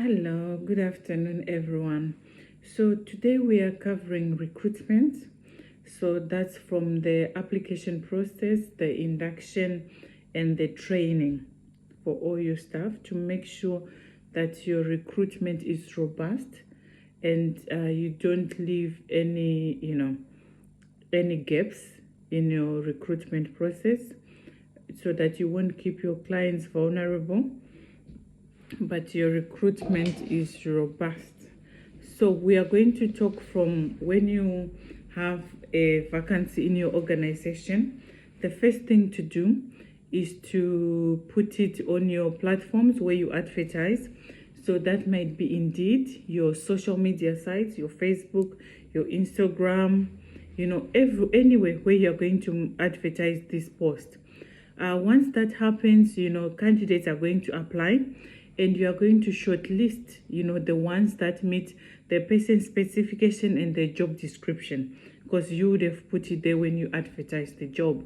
Hello, good afternoon, everyone. So, today we are covering recruitment. So, that's from the application process, the induction, and the training for all your staff to make sure that your recruitment is robust and you don't leave any gaps in your recruitment process so that you won't keep your clients vulnerable but your recruitment is robust. So we are going to talk from when you have a vacancy in your organization. The first thing to do is to put it on your platforms where you advertise. So that might be Indeed, your social media sites, your Facebook, your Instagram, anywhere where you're going to advertise this post. Once that happens, candidates are going to apply and you are going to shortlist, the ones that meet the person specification and the job description because you would have put it there when you advertise the job.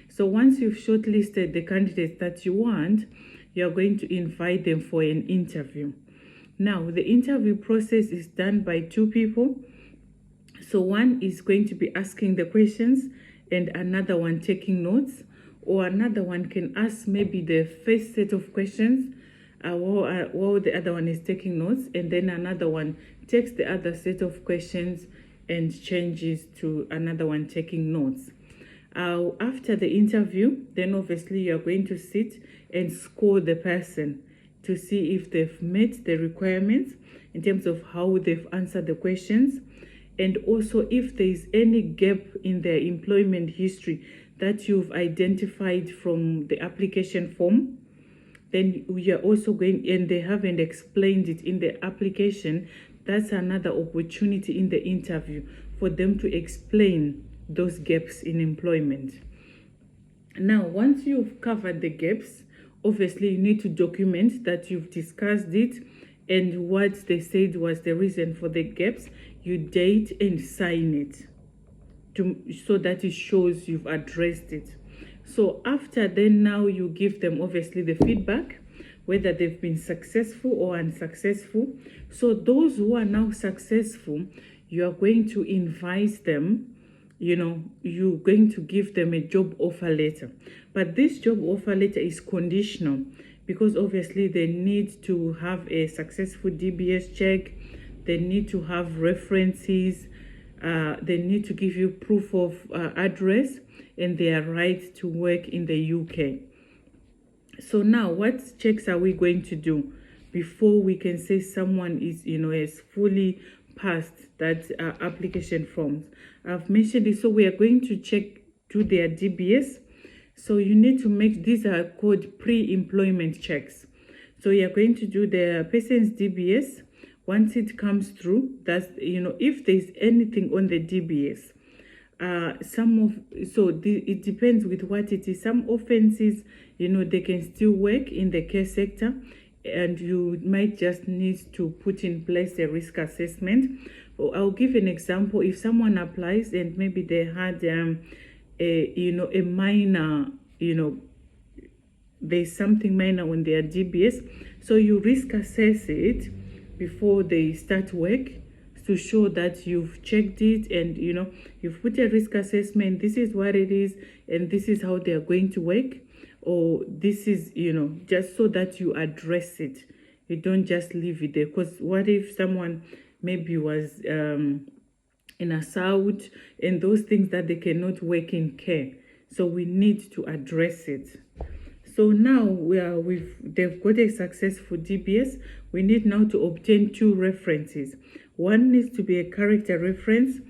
So once you've shortlisted the candidates that you want, you're going to invite them for an interview. Now, the interview process is done by two people. So one is going to be asking the questions and another one taking notes, or another one can ask maybe the first set of questions while the other one is taking notes, and then another one takes the other set of questions and changes to another one taking notes. After the interview, then obviously you're going to sit and score the person to see if they've met the requirements in terms of how they've answered the questions, and also if there is any gap in their employment history that you've identified from the application form. Then we are also going, and they haven't explained it in the application, that's another opportunity in the interview for them to explain those gaps in employment. Now, once you've covered the gaps, obviously you need to document that you've discussed it and what they said was the reason for the gaps. You date and sign it so that it shows you've addressed it. So after then, now you give them obviously the feedback, whether they've been successful or unsuccessful. So those who are now successful, you are going to invite them, you're going to give them a job offer letter. But this job offer letter is conditional because obviously they need to have a successful DBS check, they need to have references, they need to give you proof of address and their right to work in the UK. So now what checks are we going to do before we can say someone is, has fully passed that application forms? I've mentioned it. So we are going to do their DBS. So you need to make, these are called pre-employment checks. So you're going to do the person's DBS. Once it comes through, that's, if there's anything on the DBS, it depends with what it is. Some offenses, they can still work in the care sector, and you might just need to put in place a risk assessment. I'll give an example. If someone applies and maybe they had a minor, there's something minor on their DBS, so you risk assess it before they start work to show that you've checked it and you've put a risk assessment. This is what it is and this is how they're going to work, or this is just so that you address it. You don't just leave it there, because what if someone maybe was in assault and those things that they cannot work in care? So we need to address it. So now they've got a successful DBS. We need now to obtain two references. One needs to be a character reference,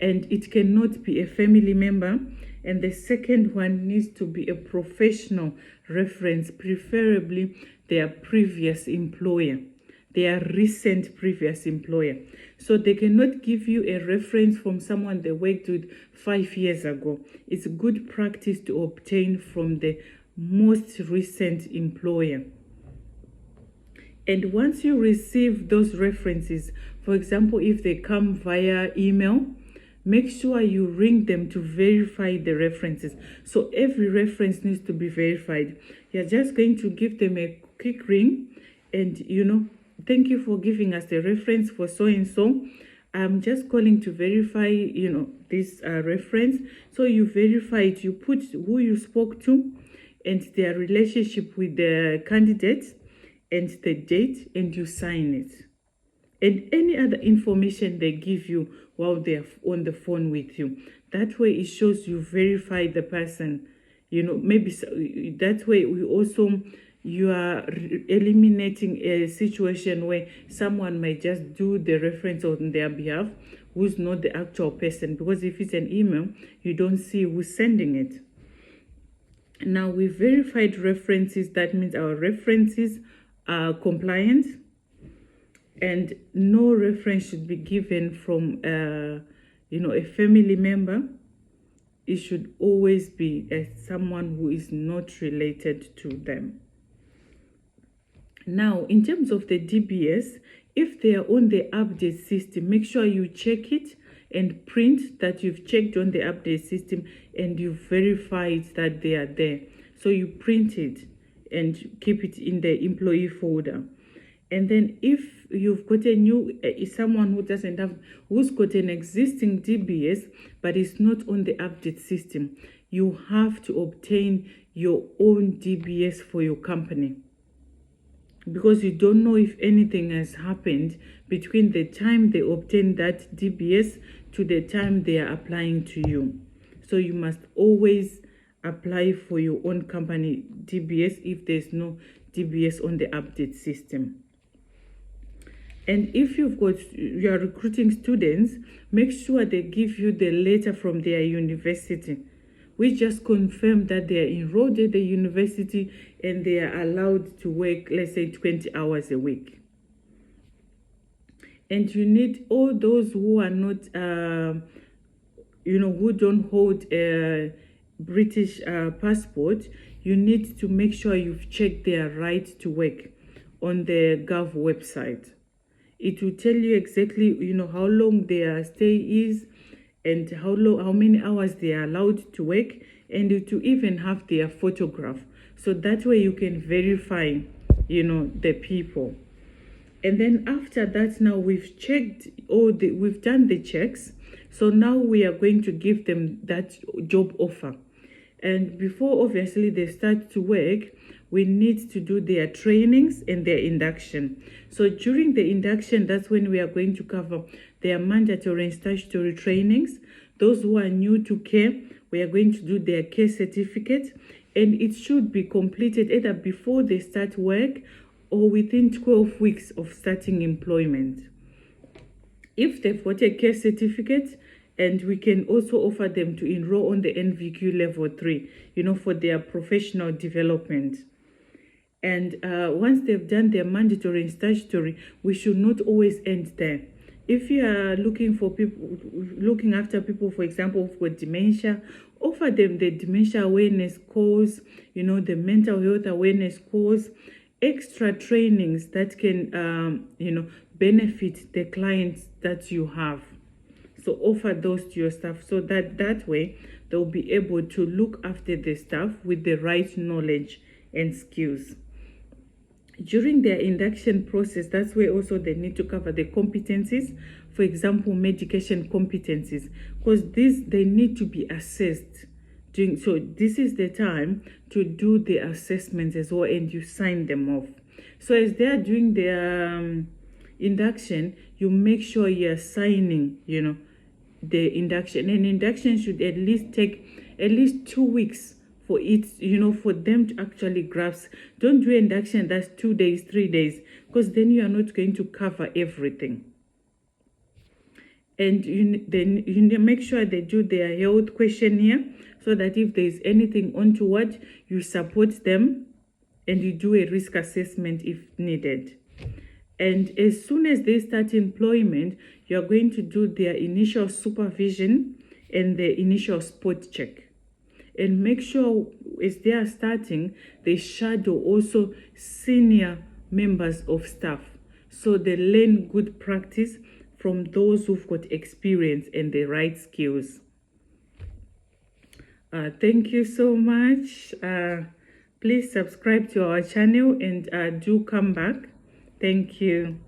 and it cannot be a family member. And the second one needs to be a professional reference, preferably their previous employer, their recent previous employer. So they cannot give you a reference from someone they worked with 5 years ago. It's good practice to obtain from the most recent employer. And once you receive those references, for example, if they come via email, make sure you ring them to verify the references. So every reference needs to be verified. You're just going to give them a quick ring and thank you for giving us the reference for so and so. I'm just calling to verify, this reference. So you verify it, you put who you spoke to and their relationship with the candidate and the date, and you sign it. And any other information they give you while they're on the phone with you. That way it shows you verify the person. Maybe that way you are eliminating a situation where someone might just do the reference on their behalf who's not the actual person, because if it's an email, you don't see who's sending it. Now, we verified references. That means our references are compliant, and no reference should be given from a family member. It should always be someone who is not related to them. Now, in terms of the DBS, if they are on the update system, make sure you check it and print that you've checked on the update system and you verified that they are there. So you print it and keep it in the employee folder. And then if you've got a new, someone who's got an existing DBS but is not on the update system, you have to obtain your own DBS for your company, because you don't know if anything has happened between the time they obtain that DBS to the time they are applying to you. So you must always apply for your own company DBS if there's no DBS on the update system. And if you are recruiting students, make sure they give you the letter from their university, which just confirm that they are enrolled at the university and they are allowed to work, let's say, 20 hours a week. And you need all those who are not, who don't hold a British passport. You need to make sure you've checked their right to work on the Gov website. It will tell you exactly, how long their stay is and how many hours they are allowed to work, and it will even have their photograph. So that way you can verify, the people. And then after that, now we've done the checks. So now we are going to give them that job offer. And before, obviously, they start to work, we need to do their trainings and their induction. So during the induction, that's when we are going to cover their mandatory and statutory trainings. Those who are new to care, we are going to do their care certificate, and it should be completed either before they start work or within 12 weeks of starting employment. If they've got a care certificate, and we can also offer them to enroll on the NVQ level 3, for their professional development. And once they've done their mandatory and statutory, we should not always end there. If you are looking after people, for example, with dementia, offer them the dementia awareness course, the mental health awareness course, extra trainings that can, benefit the clients that you have. So offer those to your staff so that way they'll be able to look after the staff with the right knowledge and skills. During their induction process, that's where also they need to cover the competencies, for example, medication competencies, because they need to be assessed. So this is the time to do the assessments as well, and you sign them off. So as they are doing their induction, you make sure you're signing, the induction. And induction should at least take at least 2 weeks for it, for them to actually grasp. Don't do induction that's 2 days, 3 days, because then you are not going to cover everything. And you make sure they do their health questionnaire, so that if there's anything untoward, you support them and you do a risk assessment if needed. And as soon as they start employment, you're going to do their initial supervision and the initial spot check. And make sure as they are starting, they shadow also senior members of staff, so they learn good practice from those who've got experience and the right skills. Thank you so much. Please subscribe to our channel and do come back Thank you.